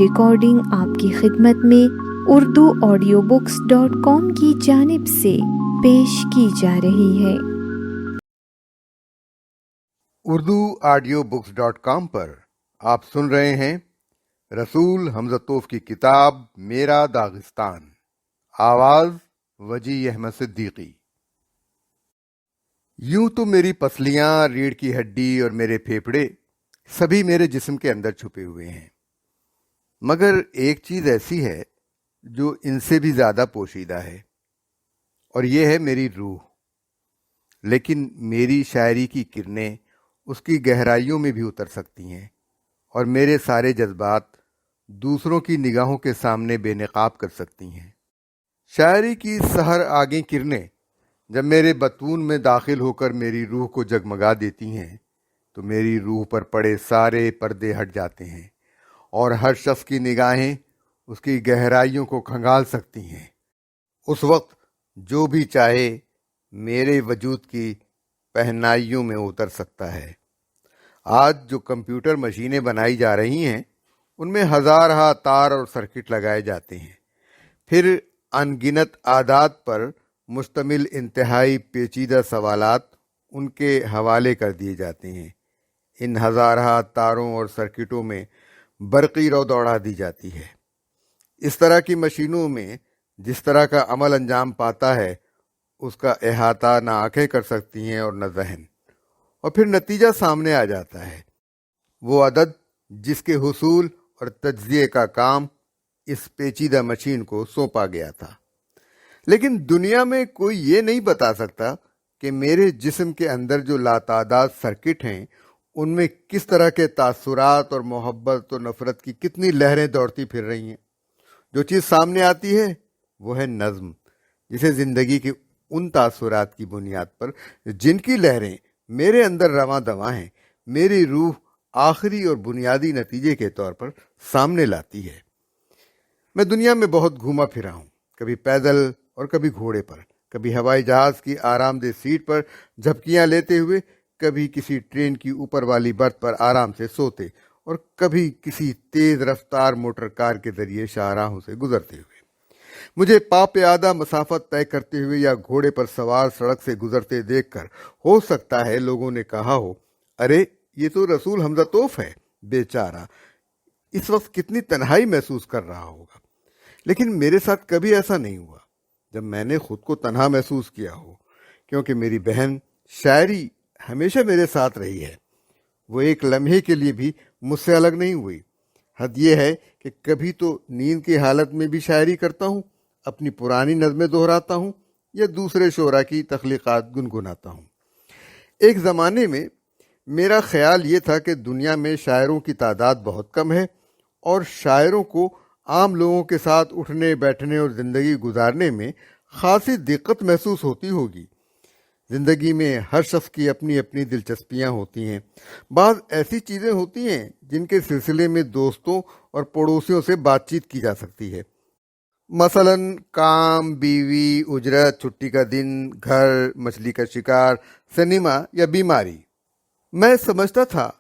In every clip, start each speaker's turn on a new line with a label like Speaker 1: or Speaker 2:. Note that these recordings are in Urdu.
Speaker 1: ریکارڈنگ آپ کی خدمت میں urduaudiobooks.com کی جانب سے پیش کی جا رہی ہے۔
Speaker 2: urduaudiobooks.com پر آپ سن رہے ہیں رسول حمزہ توف کی کتاب میرا داغستان، آواز وجی احمد صدیقی۔ یوں تو میری پسلیاں، ریڑھ کی ہڈی اور میرے پھیپھڑے سبھی میرے جسم کے اندر چھپے ہوئے ہیں، مگر ایک چیز ایسی ہے جو ان سے بھی زیادہ پوشیدہ ہے، اور یہ ہے میری روح۔ لیکن میری شاعری کی کرنیں اس کی گہرائیوں میں بھی اتر سکتی ہیں، اور میرے سارے جذبات دوسروں کی نگاہوں کے سامنے بے نقاب کر سکتی ہیں۔ شاعری کی سحر آگیں کرنیں جب میرے بطون میں داخل ہو کر میری روح کو جگمگا دیتی ہیں تو میری روح پر پڑے سارے پردے ہٹ جاتے ہیں، اور ہر شخص کی نگاہیں اس کی گہرائیوں کو کھنگال سکتی ہیں۔ اس وقت جو بھی چاہے میرے وجود کی پہنائیوں میں اتر سکتا ہے۔ آج جو کمپیوٹر مشینیں بنائی جا رہی ہیں ان میں ہزارہ تار اور سرکٹ لگائے جاتے ہیں، پھر ان گنت اعداد پر مشتمل انتہائی پیچیدہ سوالات ان کے حوالے کر دیے جاتے ہیں۔ ان ہزارہ تاروں اور سرکٹوں میں برقی رو دوڑا دی جاتی ہے۔ اس طرح کی مشینوں میں جس طرح کا عمل انجام پاتا ہے اس کا احاطہ نہ آنکھیں کر سکتی ہیں اور نہ ذہن، اور پھر نتیجہ سامنے آ جاتا ہے، وہ عدد جس کے حصول اور تجزیے کا کام اس پیچیدہ مشین کو سونپا گیا تھا۔ لیکن دنیا میں کوئی یہ نہیں بتا سکتا کہ میرے جسم کے اندر جو لاتعداد سرکٹ ہیں ان میں کس طرح کے تاثرات اور محبت اور نفرت کی کتنی لہریں دوڑتی پھر رہی ہیں۔ جو چیز سامنے آتی ہے وہ ہے نظم، جسے زندگی کے ان تاثرات کی بنیاد پر جن کی لہریں میرے اندر رواں دواں ہیں میری روح آخری اور بنیادی نتیجے کے طور پر سامنے لاتی ہے۔ میں دنیا میں بہت گھوما پھرا ہوں، کبھی پیدل اور کبھی گھوڑے پر، کبھی ہوائی جہاز کی آرام دہ سیٹ پر جھپکیاں لیتے ہوئے، کبھی کسی ٹرین کی اوپر والی برتھ پر آرام سے سوتے، اور کبھی کسی تیز رفتار موٹر کار کے ذریعے شاہراہوں سے گزرتے ہوئے۔ مجھے پا پیادہ مسافت طے کرتے ہوئے یا گھوڑے پر سوار سڑک سے گزرتے دیکھ کر ہو سکتا ہے لوگوں نے کہا ہو، ارے یہ تو رسول حمزہ توف ہے، بیچارہ اس وقت کتنی تنہائی محسوس کر رہا ہوگا۔ لیکن میرے ساتھ کبھی ایسا نہیں ہوا جب میں نے خود کو تنہا محسوس کیا ہو، کیونکہ میری بہن شاعری ہمیشہ میرے ساتھ رہی ہے۔ وہ ایک لمحے کے لیے بھی مجھ سے الگ نہیں ہوئی۔ حد یہ ہے کہ کبھی تو نیند کی حالت میں بھی شاعری کرتا ہوں، اپنی پرانی نظمیں دہراتا ہوں یا دوسرے شعراء کی تخلیقات گنگناتا ہوں۔ ایک زمانے میں میرا خیال یہ تھا کہ دنیا میں شاعروں کی تعداد بہت کم ہے، اور شاعروں کو عام لوگوں کے ساتھ اٹھنے بیٹھنے اور زندگی گزارنے میں خاصی دقت محسوس ہوتی ہوگی۔ زندگی میں ہر شخص کی اپنی اپنی دلچسپیاں ہوتی ہیں، بعض ایسی چیزیں ہوتی ہیں جن کے سلسلے میں دوستوں اور پڑوسیوں سے بات چیت کی جا سکتی ہے، مثلا کام، بیوی، اجرت، چھٹی کا دن، گھر، مچھلی کا شکار، سنیما یا بیماری۔ میں سمجھتا تھا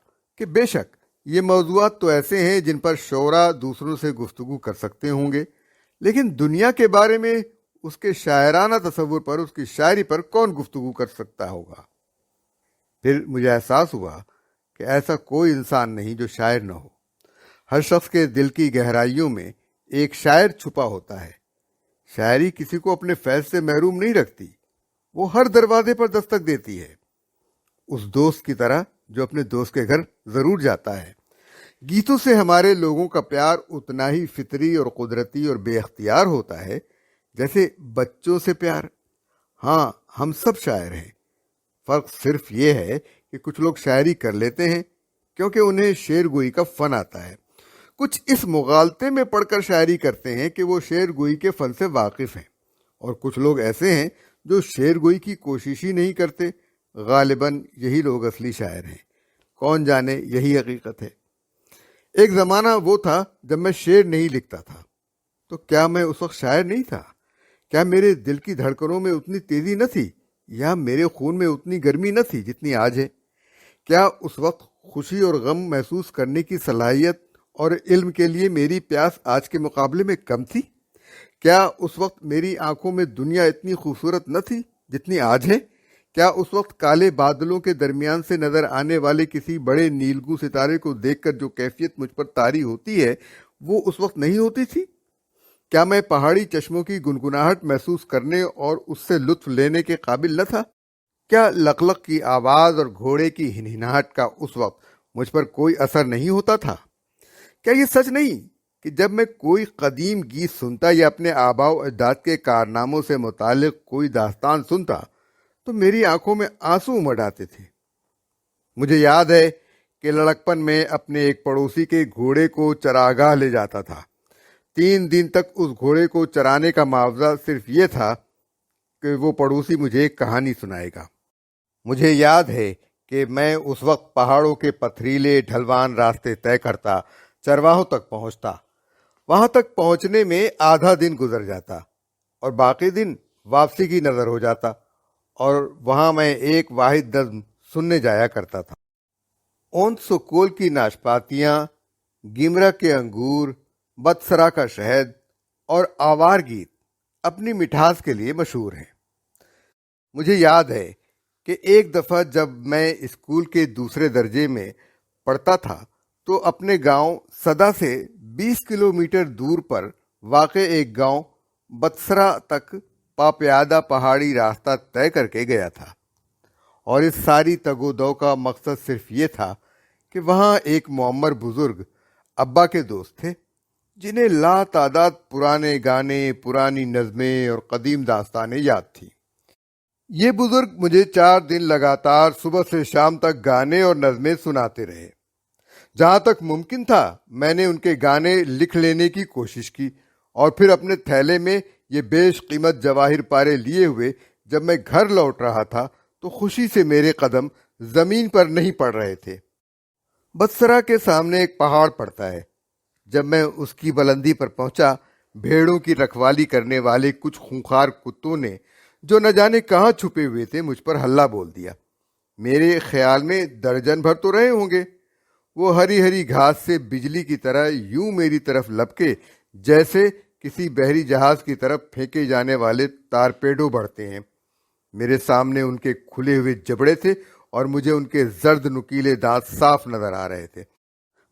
Speaker 2: کہ بے شک یہ موضوعات تو ایسے ہیں جن پر شعراء دوسروں سے گفتگو کر سکتے ہوں گے، لیکن دنیا کے بارے میں اس کے شاعرانہ تصور پر، اس کی شاعری پر کون گفتگو کر سکتا ہوگا؟ پھر مجھے احساس ہوا کہ ایسا کوئی انسان نہیں جو شاعر نہ ہو۔ ہر شخص کے دل کی گہرائیوں میں ایک شاعر چھپا ہوتا ہے۔ شاعری کسی کو اپنے فیض سے محروم نہیں رکھتی، وہ ہر دروازے پر دستک دیتی ہے، اس دوست کی طرح جو اپنے دوست کے گھر ضرور جاتا ہے۔ گیتوں سے ہمارے لوگوں کا پیار اتنا ہی فطری اور قدرتی اور بے اختیار ہوتا ہے جیسے بچوں سے پیار۔ ہاں، ہم سب شاعر ہیں، فرق صرف یہ ہے کہ کچھ لوگ شاعری کر لیتے ہیں کیونکہ انہیں شعر گوئی کا فن آتا ہے، کچھ اس مغالطے میں پڑھ کر شاعری کرتے ہیں کہ وہ شعر گوئی کے فن سے واقف ہیں، اور کچھ لوگ ایسے ہیں جو شعر گوئی کی کوشش ہی نہیں کرتے۔ غالباً یہی لوگ اصلی شاعر ہیں، کون جانے یہی حقیقت ہے۔ ایک زمانہ وہ تھا جب میں شعر نہیں لکھتا تھا، تو کیا میں اس وقت شاعر نہیں تھا؟ کیا میرے دل کی دھڑکنوں میں اتنی تیزی نہ تھی، یا میرے خون میں اتنی گرمی نہ تھی جتنی آج ہے؟ کیا اس وقت خوشی اور غم محسوس کرنے کی صلاحیت اور علم کے لیے میری پیاس آج کے مقابلے میں کم تھی؟ کیا اس وقت میری آنکھوں میں دنیا اتنی خوبصورت نہ تھی جتنی آج ہے؟ کیا اس وقت کالے بادلوں کے درمیان سے نظر آنے والے کسی بڑے نیلگوں ستارے کو دیکھ کر جو کیفیت مجھ پر طاری ہوتی ہے وہ اس وقت نہیں ہوتی تھی؟ کیا میں پہاڑی چشموں کی گنگناہٹ محسوس کرنے اور اس سے لطف لینے کے قابل نہ تھا؟ کیا لقلق کی آواز اور گھوڑے کی ہنہناہٹ کا اس وقت مجھ پر کوئی اثر نہیں ہوتا تھا؟ کیا یہ سچ نہیں کہ جب میں کوئی قدیم گیت سنتا یا اپنے آباء و اجداد کے کارناموں سے متعلق کوئی داستان سنتا تو میری آنکھوں میں آنسو امڈ آتے تھے؟ مجھے یاد ہے کہ لڑکپن میں اپنے ایک پڑوسی کے گھوڑے کو چراگاہ لے جاتا تھا۔ 3 دن تک اس گھوڑے کو چرانے کا معاوضہ صرف یہ تھا کہ وہ پڑوسی مجھے ایک کہانی سنائے گا۔ مجھے یاد ہے کہ میں اس وقت پہاڑوں کے پتھریلے ڈھلوان راستے طے کرتا، چرواہوں تک پہنچتا۔ وہاں تک پہنچنے میں آدھا دن گزر جاتا اور باقی دن واپسی کی نظر ہو جاتا، اور وہاں میں ایک واحد نظم سننے جایا کرتا تھا۔ اون سکول کی ناشپاتیاں، گیمرا کے انگور، بتسرا کا شہد اور آوار گیت اپنی مٹھاس کے لیے مشہور ہیں۔ مجھے یاد ہے کہ ایک دفعہ جب میں اسکول کے دوسرے درجے میں پڑھتا تھا تو اپنے گاؤں صدا سے 20 کلومیٹر دور پر واقع ایک گاؤں بتسرا تک پاپیادہ پہاڑی راستہ طے کر کے گیا تھا، اور اس ساری تگ و دو کا مقصد صرف یہ تھا کہ وہاں ایک معمر بزرگ ابا کے دوست تھے جنہیں لا تعداد پرانے گانے، پرانی نظمیں اور قدیم داستانیں یاد تھیں۔ یہ بزرگ مجھے 4 دن لگاتار صبح سے شام تک گانے اور نظمیں سناتے رہے۔ جہاں تک ممکن تھا میں نے ان کے گانے لکھ لینے کی کوشش کی، اور پھر اپنے تھیلے میں یہ بیش قیمت جواہر پارے لیے ہوئے جب میں گھر لوٹ رہا تھا تو خوشی سے میرے قدم زمین پر نہیں پڑ رہے تھے۔ بتسرا کے سامنے ایک پہاڑ پڑتا ہے۔ جب میں اس کی بلندی پر پہنچا، بھیڑوں کی رکھوالی کرنے والے کچھ خونخوار کتوں نے جو نہ جانے کہاں چھپے ہوئے تھے مجھ پر ہلہ بول دیا۔ میرے خیال میں درجن بھر تو رہے ہوں گے۔ وہ ہری ہری گھاس سے بجلی کی طرح یوں میری طرف لپکے جیسے کسی بحری جہاز کی طرف پھینکے جانے والے تارپیڈو بڑھتے ہیں۔ میرے سامنے ان کے کھلے ہوئے جبڑے تھے اور مجھے ان کے زرد نکیلے دانت صاف نظر آ رہے تھے۔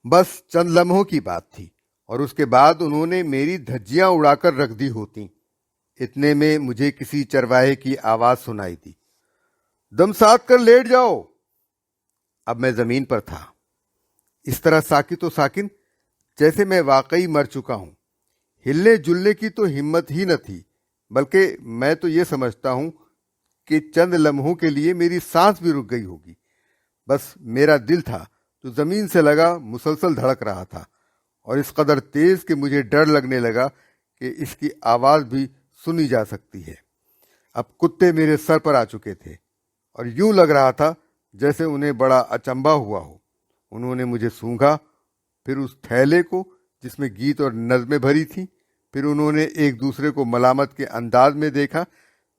Speaker 2: بس چند لمحوں کی بات تھی اور اس کے بعد انہوں نے میری دھجیاں اڑا کر رکھ دی ہوتی۔ اتنے میں مجھے کسی چرواہے کی آواز سنائی دی، دم ساتھ کر لیٹ جاؤ۔ اب میں زمین پر تھا، اس طرح ساکت و ساکن جیسے میں واقعی مر چکا ہوں۔ ہلنے جلنے کی تو ہمت ہی نہ تھی، بلکہ میں تو یہ سمجھتا ہوں کہ چند لمحوں کے لیے میری سانس بھی رک گئی ہوگی۔ بس میرا دل تھا جو زمین سے لگا مسلسل دھڑک رہا تھا، اور اس قدر تیز کہ مجھے ڈر لگنے لگا کہ اس کی آواز بھی سنی جا سکتی ہے۔ اب کتے میرے سر پر آ چکے تھے اور یوں لگ رہا تھا جیسے انہیں بڑا اچنبھا ہوا ہو۔ انہوں نے مجھے سونگھا، پھر اس تھیلے کو جس میں گیت اور نظمیں بھری تھیں، پھر انہوں نے ایک دوسرے کو ملامت کے انداز میں دیکھا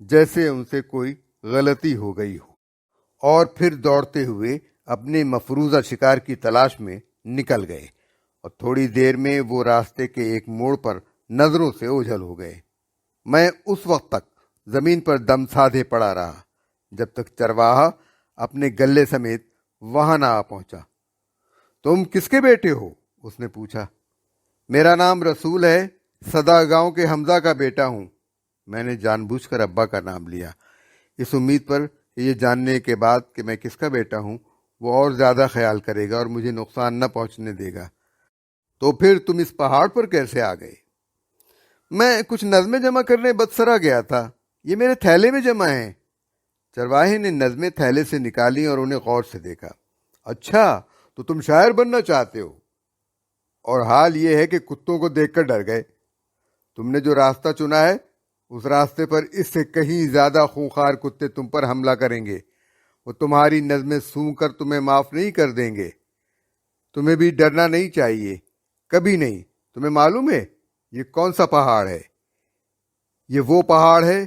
Speaker 2: جیسے ان سے کوئی غلطی ہو گئی ہو، اور پھر دوڑتے ہوئے اپنے مفروضہ شکار کی تلاش میں نکل گئے، اور تھوڑی دیر میں وہ راستے کے ایک موڑ پر نظروں سے اوجھل ہو گئے۔ میں اس وقت تک زمین پر دم سادھے پڑا رہا جب تک چرواہا اپنے گلے سمیت وہاں نہ آ پہنچا۔ تم کس کے بیٹے ہو؟ اس نے پوچھا۔ میرا نام رسول ہے، صدا گاؤں کے حمزہ کا بیٹا ہوں۔ میں نے جان بوجھ کر ابا کا نام لیا، اس امید پر کہ یہ جاننے کے بعد کہ میں کس کا بیٹا ہوں وہ اور زیادہ خیال کرے گا اور مجھے نقصان نہ پہنچنے دے گا۔ تو پھر تم اس پہاڑ پر کیسے آ گئے؟ میں کچھ نظمیں جمع کرنے بتسرا گیا تھا، یہ میرے تھیلے میں جمع ہیں۔ چرواہے نے نظمیں تھیلے سے نکالی اور انہیں غور سے دیکھا۔ اچھا، تو تم شاعر بننا چاہتے ہو، اور حال یہ ہے کہ کتوں کو دیکھ کر ڈر گئے۔ تم نے جو راستہ چنا ہے اس راستے پر اس سے کہیں زیادہ خونخوار کتے تم پر حملہ کریں گے۔ وہ تمہاری نظمیں سون کر تمہیں معاف نہیں کر دیں گے۔ تمہیں بھی ڈرنا نہیں چاہیے، کبھی نہیں۔ تمہیں معلوم ہے یہ کون سا پہاڑ ہے؟ یہ وہ پہاڑ ہے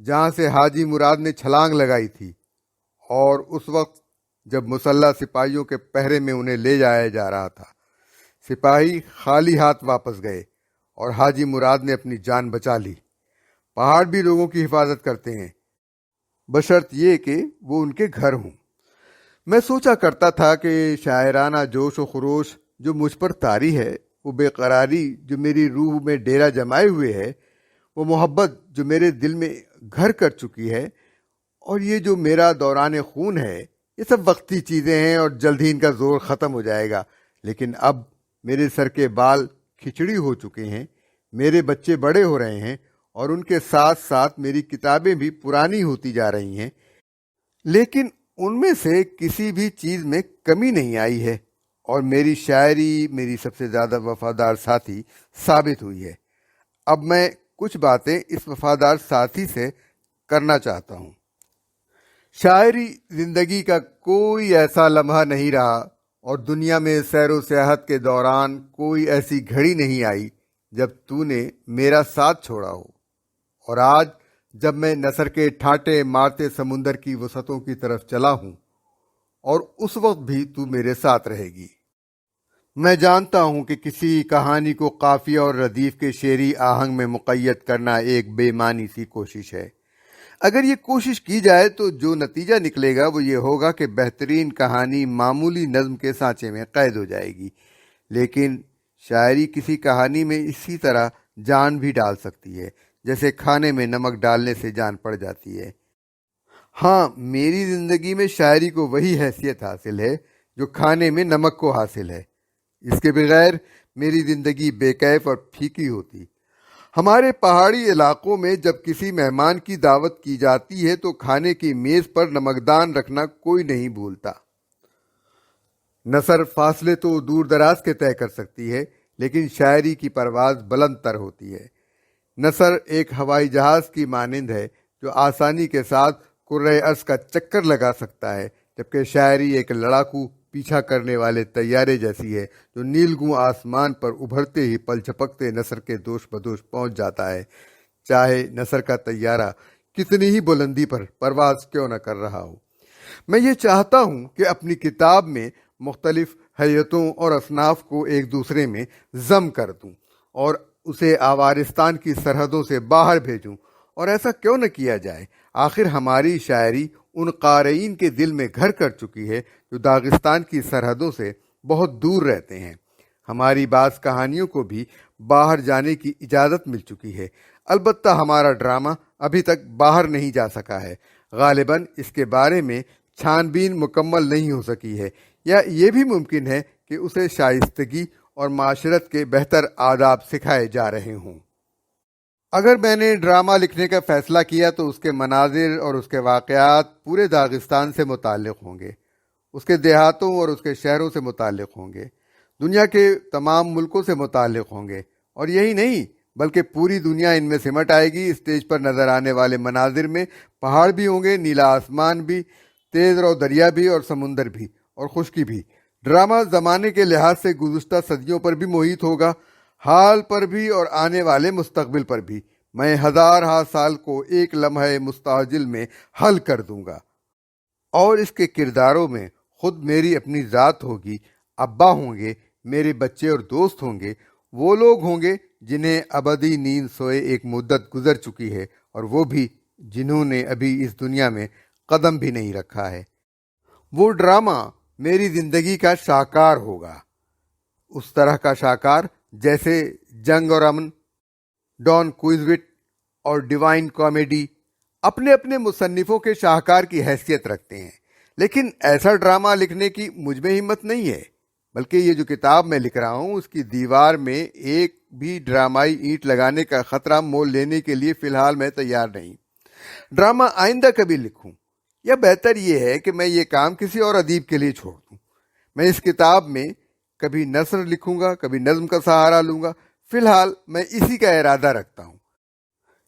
Speaker 2: جہاں سے حاجی مراد نے چھلانگ لگائی تھی، اور اس وقت جب مسلح سپاہیوں کے پہرے میں انہیں لے جایا جا رہا تھا۔ سپاہی خالی ہاتھ واپس گئے اور حاجی مراد نے اپنی جان بچا لی۔ پہاڑ بھی لوگوں کی حفاظت کرتے ہیں، بشرط یہ کہ وہ ان کے گھر ہوں۔ میں سوچا کرتا تھا کہ شاعرانہ جوش و خروش جو مجھ پر طاری ہے، وہ بے قراری جو میری روح میں ڈیرا جمائے ہوئے ہے، وہ محبت جو میرے دل میں گھر کر چکی ہے، اور یہ جو میرا دوران خون ہے، یہ سب وقتی چیزیں ہیں اور جلد ہی ان کا زور ختم ہو جائے گا۔ لیکن اب میرے سر کے بال کھچڑی ہو چکے ہیں، میرے بچے بڑے ہو رہے ہیں، اور ان کے ساتھ ساتھ میری کتابیں بھی پرانی ہوتی جا رہی ہیں، لیکن ان میں سے کسی بھی چیز میں کمی نہیں آئی ہے، اور میری شاعری میری سب سے زیادہ وفادار ساتھی ثابت ہوئی ہے۔ اب میں کچھ باتیں اس وفادار ساتھی سے کرنا چاہتا ہوں۔ شاعری زندگی کا کوئی ایسا لمحہ نہیں رہا، اور دنیا میں سیر و سیاحت کے دوران کوئی ایسی گھڑی نہیں آئی جب تو نے میرا ساتھ چھوڑا ہو، اور آج جب میں نثر کے ٹھاٹے مارتے سمندر کی وسعتوں کی طرف چلا ہوں، اور اس وقت بھی تو میرے ساتھ رہے گی۔ میں جانتا ہوں کہ کسی کہانی کو قافیہ اور ردیف کے شعری آہنگ میں مقید کرنا ایک بے معنی سی کوشش ہے۔ اگر یہ کوشش کی جائے تو جو نتیجہ نکلے گا وہ یہ ہوگا کہ بہترین کہانی معمولی نظم کے سانچے میں قید ہو جائے گی، لیکن شاعری کسی کہانی میں اسی طرح جان بھی ڈال سکتی ہے جیسے کھانے میں نمک ڈالنے سے جان پڑ جاتی ہے۔ ہاں، میری زندگی میں شاعری کو وہی حیثیت حاصل ہے جو کھانے میں نمک کو حاصل ہے۔ اس کے بغیر میری زندگی بے کیف اور پھیکی ہوتی۔ ہمارے پہاڑی علاقوں میں جب کسی مہمان کی دعوت کی جاتی ہے تو کھانے کی میز پر نمکدان رکھنا کوئی نہیں بھولتا۔ نثر فاصلے تو دور دراز کے طے کر سکتی ہے، لیکن شاعری کی پرواز بلند تر ہوتی ہے۔ نثر ایک ہوائی جہاز کی مانند ہے جو آسانی کے ساتھ کرۂ ارض کا چکر لگا سکتا ہے، جبکہ شاعری ایک لڑاکو پیچھا کرنے والے طیارے جیسی ہے جو نیلگوں آسمان پر ابھرتے ہی پل جھپکتے نثر کے دوش بدوش پہنچ جاتا ہے، چاہے نثر کا طیارہ کتنی ہی بلندی پر پرواز کیوں نہ کر رہا ہو۔ میں یہ چاہتا ہوں کہ اپنی کتاب میں مختلف حیتوں اور اصناف کو ایک دوسرے میں ضم کر دوں اور اسے آوارستان کی سرحدوں سے باہر بھیجوں، اور ایسا کیوں نہ کیا جائے؟ آخر ہماری شاعری ان قارئین کے دل میں گھر کر چکی ہے جو داغستان کی سرحدوں سے بہت دور رہتے ہیں۔ ہماری بعض کہانیوں کو بھی باہر جانے کی اجازت مل چکی ہے، البتہ ہمارا ڈرامہ ابھی تک باہر نہیں جا سکا ہے۔ غالباً اس کے بارے میں چھان بین مکمل نہیں ہو سکی ہے، یا یہ بھی ممکن ہے کہ اسے شائستگی اور معاشرت کے بہتر آداب سکھائے جا رہے ہوں۔ اگر میں نے ڈرامہ لکھنے کا فیصلہ کیا تو اس کے مناظر اور اس کے واقعات پورے داغستان سے متعلق ہوں گے، اس کے دیہاتوں اور اس کے شہروں سے متعلق ہوں گے، دنیا کے تمام ملکوں سے متعلق ہوں گے، اور یہی نہیں بلکہ پوری دنیا ان میں سمٹ آئے گی۔ اسٹیج پر نظر آنے والے مناظر میں پہاڑ بھی ہوں گے، نیلا آسمان بھی، تیز رو دریا بھی، اور سمندر بھی، اور خشکی بھی۔ ڈرامہ زمانے کے لحاظ سے گزشتہ صدیوں پر بھی محیط ہوگا، حال پر بھی اور آنے والے مستقبل پر بھی۔ میں ہزارہا سال کو ایک لمحہ مستعجل میں حل کر دوں گا، اور اس کے کرداروں میں خود میری اپنی ذات ہوگی، ابا ہوں گے، میرے بچے اور دوست ہوں گے، وہ لوگ ہوں گے جنہیں ابدی نیند سوئے ایک مدت گزر چکی ہے، اور وہ بھی جنہوں نے ابھی اس دنیا میں قدم بھی نہیں رکھا ہے۔ وہ ڈرامہ میری زندگی کا شاہکار ہوگا، اس طرح کا شاہکار جیسے جنگ اور امن، ڈان کوئزوٹ اور ڈیوائن کامیڈی اپنے اپنے مصنفوں کے شاہکار کی حیثیت رکھتے ہیں، لیکن ایسا ڈرامہ لکھنے کی مجھ میں ہمت نہیں ہے، بلکہ یہ جو کتاب میں لکھ رہا ہوں اس کی دیوار میں ایک بھی ڈرامائی اینٹ لگانے کا خطرہ مول لینے کے لیے فی الحال میں تیار نہیں۔ ڈرامہ آئندہ کبھی لکھوں، یا بہتر یہ ہے کہ میں یہ کام کسی اور ادیب کے لیے چھوڑ دوں۔ میں اس کتاب میں کبھی نثر لکھوں گا، کبھی نظم کا سہارا لوں گا، فی الحال میں اسی کا ارادہ رکھتا ہوں۔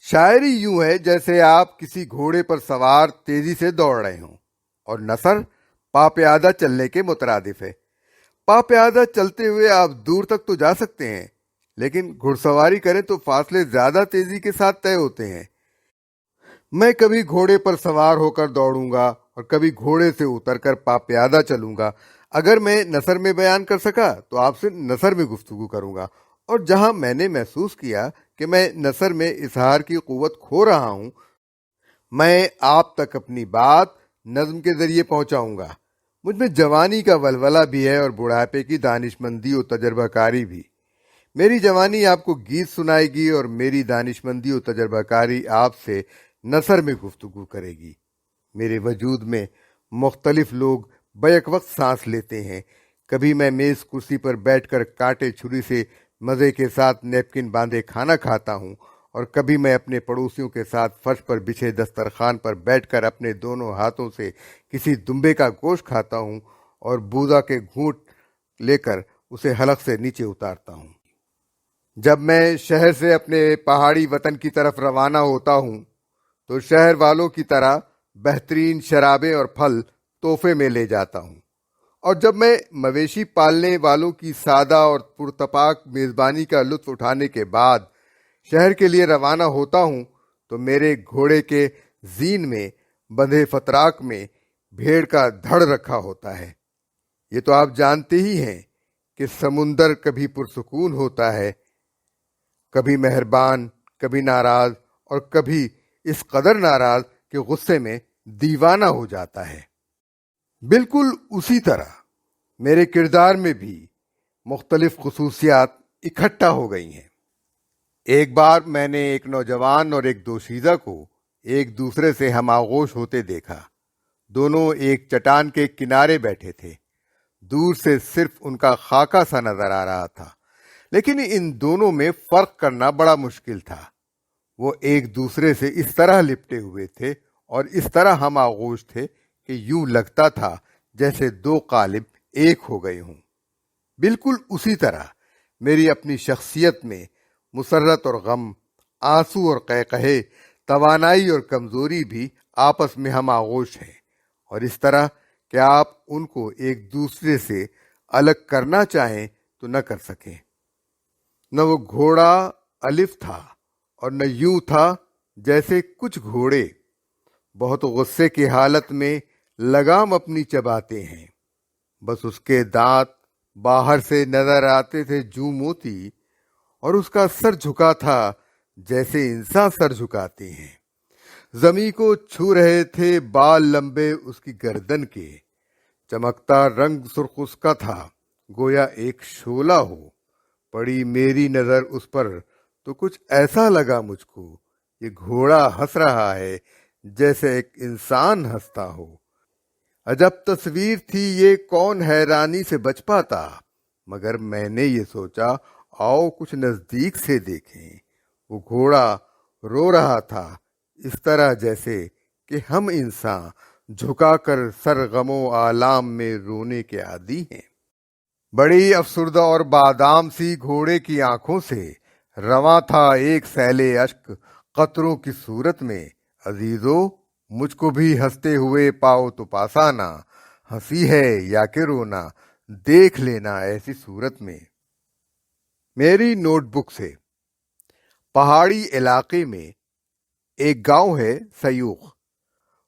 Speaker 2: شاعری یوں ہے جیسے آپ کسی گھوڑے پر سوار تیزی سے دوڑ رہے ہوں، اور نثر پا پیادہ چلنے کے مترادف ہے۔ پا پیادہ چلتے ہوئے آپ دور تک تو جا سکتے ہیں، لیکن گھڑ سواری کریں تو فاصلے زیادہ تیزی کے ساتھ طے ہوتے ہیں۔ میں کبھی گھوڑے پر سوار ہو کر دوڑوں گا اور کبھی گھوڑے سے اتر کر پا پیادہ چلوں گا۔ اگر میں نثر میں بیان کر سکا تو آپ سے نثر میں گفتگو کروں گا، اور جہاں میں نے محسوس کیا کہ میں نثر میں اظہار کی قوت کھو رہا ہوں، میں آپ تک اپنی بات نظم کے ذریعے پہنچاؤں گا۔ مجھ میں جوانی کا ولولہ بھی ہے اور بڑھاپے کی دانشمندی و تجربہ کاری بھی۔ میری جوانی آپ کو گیت سنائے گی اور میری دانشمندی و تجربہ کاری آپ سے نثر میں گفتگو کرے گی۔ میرے وجود میں مختلف لوگ بیک وقت سانس لیتے ہیں۔ کبھی میں میز کرسی پر بیٹھ کر کانٹے چھری سے مزے کے ساتھ نیپکن باندھے کھانا کھاتا ہوں، اور کبھی میں اپنے پڑوسیوں کے ساتھ فرش پر بچھے دسترخوان پر بیٹھ کر اپنے دونوں ہاتھوں سے کسی دمبے کا گوشت کھاتا ہوں اور بودا کے گھونٹ لے کر اسے حلق سے نیچے اتارتا ہوں۔ جب میں شہر سے اپنے پہاڑی وطن کی طرف روانہ ہوتا ہوں تو شہر والوں کی طرح بہترین شرابیں اور پھل تحفے میں لے جاتا ہوں، اور جب میں مویشی پالنے والوں کی سادہ اور پرتپاک میزبانی کا لطف اٹھانے کے بعد شہر کے لیے روانہ ہوتا ہوں تو میرے گھوڑے کے زین میں بندھے فتراک میں بھیڑ کا دھڑ رکھا ہوتا ہے۔ یہ تو آپ جانتے ہی ہیں کہ سمندر کبھی پرسکون ہوتا ہے، کبھی مہربان، کبھی ناراض، اور کبھی اس قدر ناراض کہ غصے میں دیوانہ ہو جاتا ہے۔ بالکل اسی طرح میرے کردار میں بھی مختلف خصوصیات اکٹھا ہو گئی ہیں۔ ایک بار میں نے ایک نوجوان اور ایک دوشیزہ کو ایک دوسرے سے ہم آغوش ہوتے دیکھا۔ دونوں ایک چٹان کے کنارے بیٹھے تھے۔ دور سے صرف ان کا خاکہ سا نظر آ رہا تھا، لیکن ان دونوں میں فرق کرنا بڑا مشکل تھا۔ وہ ایک دوسرے سے اس طرح لپٹے ہوئے تھے اور اس طرح ہم آغوش تھے کہ یوں لگتا تھا جیسے دو قالب ایک ہو گئے ہوں۔ بالکل اسی طرح میری اپنی شخصیت میں مسرت اور غم، آنسو اور قہقہے، توانائی اور کمزوری بھی آپس میں ہم آغوش ہیں، اور اس طرح کہ آپ ان کو ایک دوسرے سے الگ کرنا چاہیں تو نہ کر سکیں۔ نہ وہ گھوڑا الف تھا اور نہ یوں تھا جیسے کچھ گھوڑے بہت غصے کی حالت میں لگام اپنی چباتے ہیں۔ بس اس کے دانت باہر سے نظر آتے تھے جو موتی، اور اس کا سر جھکا تھا جیسے انسان سر جھکاتے ہیں۔ زمیں کو چھو رہے تھے بال لمبے اس کی گردن کے، چمکتا رنگ سرخ اس کا تھا گویا ایک شعلہ ہو۔ پڑی میری نظر اس پر تو کچھ ایسا لگا مجھ کو، یہ گھوڑا ہنس رہا ہے جیسے ایک انسان ہنستا ہو۔ عجب تصویر تھی یہ، کون حیرانی سے بچ پاتا، مگر میں نے یہ سوچا آؤ کچھ نزدیک سے دیکھیں۔ وہ گھوڑا رو رہا تھا اس طرح جیسے کہ ہم انسان جھکا کر سر غم و آلام میں رونے کے عادی ہیں۔ بڑی افسردہ اور بادام سی گھوڑے کی آنکھوں سے رواں تھا ایک سیل اشک قطروں کی صورت میں۔ عزیزو مجھ کو بھی ہنستے ہوئے پاؤ تو پاسانا، ہنسی ہے یا کہ رونا دیکھ لینا ایسی صورت میں۔ میری نوٹ بک سے، پہاڑی علاقے میں ایک گاؤں ہے سیوخ۔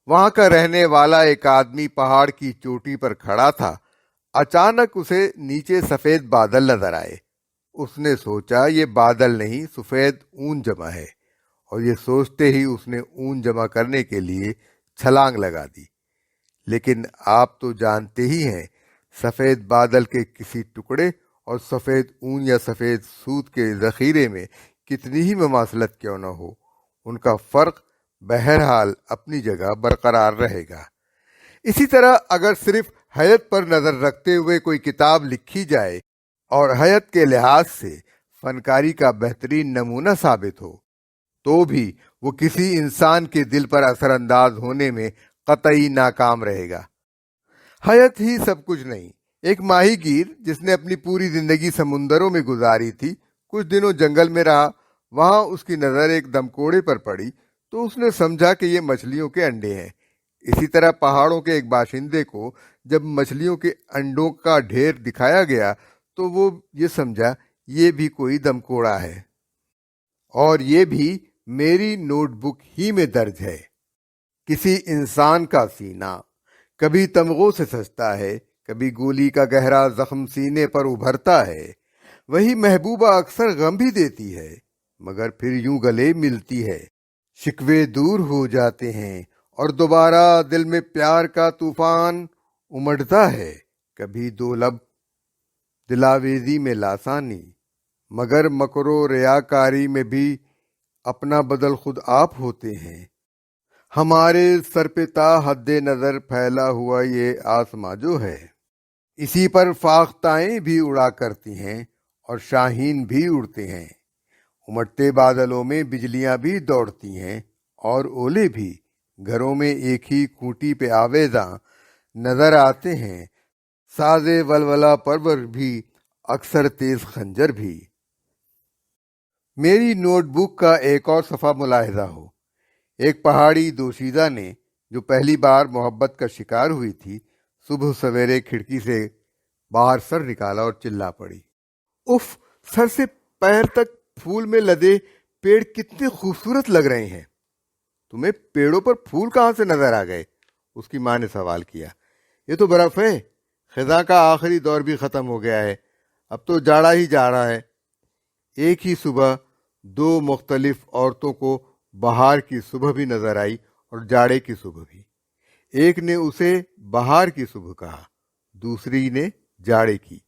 Speaker 2: وہاں کا رہنے والا ایک آدمی پہاڑ کی چوٹی پر کھڑا تھا۔ اچانک اسے نیچے سفید بادل نظر آئے۔ اس نے سوچا یہ بادل نہیں سفید اون جمع ہے، اور یہ سوچتے ہی اس نے اون جمع کرنے کے لیے چھلانگ لگا دی۔ لیکن آپ تو جانتے ہی ہیں سفید بادل کے کسی ٹکڑے اور سفید اون یا سفید سوت کے ذخیرے میں کتنی ہی مماثلت کیوں نہ ہو، ان کا فرق بہرحال اپنی جگہ برقرار رہے گا۔ اسی طرح اگر صرف حیت پر نظر رکھتے ہوئے کوئی کتاب لکھی جائے اور حیت کے لحاظ سے فنکاری کا بہترین نمونہ ثابت ہو، تو بھی وہ کسی انسان کے دل پر اثر انداز ہونے میں قطعی ناکام رہے گا۔ حیت ہی سب کچھ نہیں۔ ایک ماہی گیر جس نے اپنی پوری زندگی سمندروں میں گزاری تھی، کچھ دنوں جنگل میں رہا۔ وہاں اس کی نظر ایک دمکوڑے پر پڑی تو اس نے سمجھا کہ یہ مچھلیوں کے انڈے ہیں۔ اسی طرح پہاڑوں کے ایک باشندے کو جب مچھلیوں کے انڈوں کا ڈھیر دکھایا گیا تو وہ یہ سمجھا یہ بھی کوئی دمکوڑا ہے۔ اور یہ بھی میری نوٹ بک ہی میں درج ہے۔ کسی انسان کا سینہ کبھی تمغوں سے سجتا ہے، کبھی گولی کا گہرا زخم سینے پر ابھرتا ہے، وہی محبوبہ اکثر غم بھی دیتی ہے، مگر پھر یوں گلے ملتی ہے، شکوے دور ہو جاتے ہیں اور دوبارہ دل میں پیار کا طوفان امڑتا ہے۔ کبھی دو لب دلاویزی میں لاسانی، مگر مکر و ریاکاری میں بھی اپنا بدل خود آپ ہوتے ہیں۔ ہمارے سر پہ تا حد نظر پھیلا ہوا یہ آسماں جو ہے، اسی پر فاختائیں بھی اڑا کرتی ہیں اور شاہین بھی اڑتے ہیں۔ امٹتے بادلوں میں بجلیاں بھی دوڑتی ہیں اور اولے بھی، گھروں میں ایک ہی کھوٹی پہ آویزاں نظر آتے ہیں، سازے ولولہ پرور بھی، اکثر تیز خنجر بھی۔ میری نوٹ بک کا ایک اور صفحہ ملاحظہ ہو۔ ایک پہاڑی دوشیزہ نے، جو پہلی بار محبت کا شکار ہوئی تھی، صبح سویرے کھڑکی سے باہر سر نکالا اور چلا پڑی، اف، سر سے پیر تک پھول میں لدے پیڑ کتنے خوبصورت لگ رہے ہیں۔ تمہیں پیڑوں پر پھول کہاں سے نظر آ گئے؟ اس کی ماں نے سوال کیا۔ یہ تو برف ہے، خزاں کا آخری دور بھی ختم ہو گیا ہے، اب تو جاڑا ہی جا رہا ہے۔ ایک ہی صبح دو مختلف عورتوں کو بہار کی صبح بھی نظر آئی اور جاڑے کی صبح بھی۔ ایک نے اسے بہار کی صبح کہا، دوسری نے جاڑے کی۔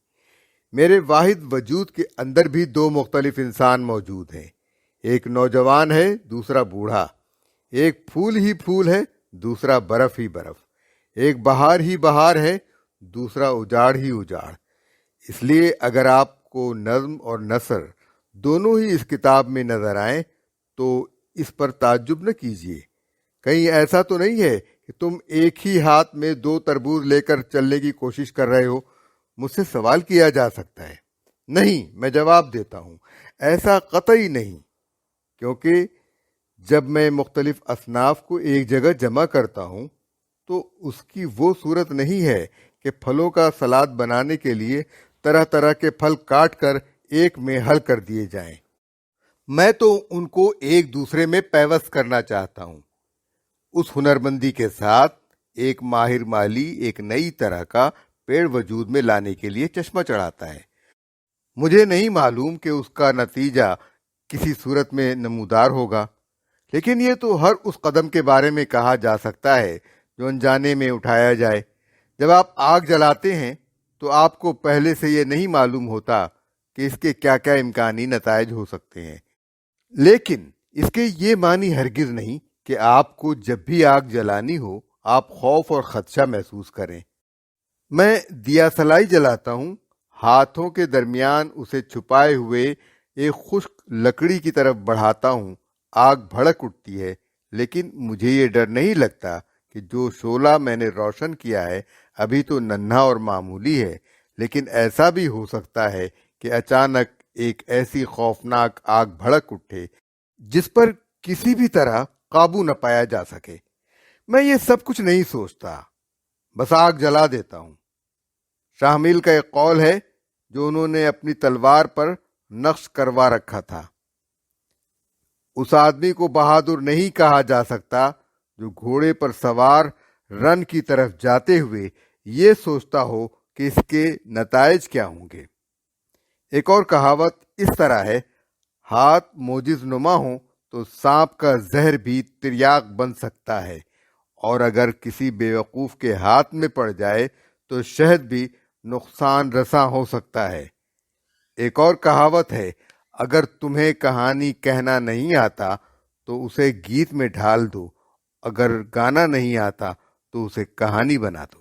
Speaker 2: میرے واحد وجود کے اندر بھی دو مختلف انسان موجود ہیں، ایک نوجوان ہے، دوسرا بوڑھا، ایک پھول ہی پھول ہے، دوسرا برف ہی برف، ایک بہار ہی بہار ہے، دوسرا اجاڑ ہی اجاڑ۔ اس لیے اگر آپ کو نظم اور نثر دونوں ہی اس کتاب میں نظر آئیں تو اس پر تعجب نہ کیجیے۔ کہیں ایسا تو نہیں ہے کہ تم ایک ہی ہاتھ میں دو تربوز لے کر چلنے کی کوشش کر رہے ہو؟ مجھ سے سوال کیا جا سکتا ہے۔ نہیں، میں جواب دیتا ہوں، ایسا قطعی نہیں، کیونکہ جب میں مختلف اصناف کو ایک جگہ جمع کرتا ہوں تو اس کی وہ صورت نہیں ہے کہ پھلوں کا سلاد بنانے کے لیے طرح طرح کے پھل کاٹ کر ایک میں حل کر دیے جائیں۔ میں تو ان کو ایک دوسرے میں پیوست کرنا چاہتا ہوں۔ اس ہنرمندی کے ساتھ ایک ماہر مالی ایک نئی طرح کا پیڑ وجود میں لانے کے لیے چشمہ چڑھاتا ہے۔ مجھے نہیں معلوم کہ اس کا نتیجہ کسی صورت میں نمودار ہوگا، لیکن یہ تو ہر اس قدم کے بارے میں کہا جا سکتا ہے جو انجانے میں اٹھایا جائے۔ جب آپ آگ جلاتے ہیں تو آپ کو پہلے سے یہ نہیں معلوم ہوتا کہ اس کے کیا کیا امکانی نتائج ہو سکتے ہیں، لیکن اس کے یہ معنی ہرگز نہیں کہ آپ کو جب بھی آگ جلانی ہو آپ خوف اور خدشہ محسوس کریں۔ میں دیا سلائی جلاتا ہوں، ہاتھوں کے درمیان اسے چھپائے ہوئے ایک خشک لکڑی کی طرف بڑھاتا ہوں، آگ بھڑک اٹھتی ہے، لیکن مجھے یہ ڈر نہیں لگتا کہ جو شعلہ میں نے روشن کیا ہے ابھی تو ننھا اور معمولی ہے، لیکن ایسا بھی ہو سکتا ہے کہ اچانک ایک ایسی خوفناک آگ بھڑک اٹھے جس پر کسی بھی طرح قابو نہ پایا جا سکے۔ میں یہ سب کچھ نہیں سوچتا، بس آگ جلا دیتا ہوں۔ شاہمیل کا ایک قول ہے جو انہوں نے اپنی تلوار پر نقش کروا رکھا تھا، اس آدمی کو بہادر نہیں کہا جا سکتا جو گھوڑے پر سوار رن کی طرف جاتے ہوئے یہ سوچتا ہو کہ اس کے نتائج کیا ہوں گے۔ ایک اور کہاوت اس طرح ہے، ہاتھ موجز نما ہوں تو سانپ کا زہر بھی تریاق بن سکتا ہے، اور اگر کسی بیوقوف کے ہاتھ میں پڑ جائے تو شہد بھی نقصان رساں ہو سکتا ہے۔ ایک اور کہاوت ہے، اگر تمہیں کہانی کہنا نہیں آتا تو اسے گیت میں ڈھال دو، اگر گانا نہیں آتا تو اسے کہانی بنا دو۔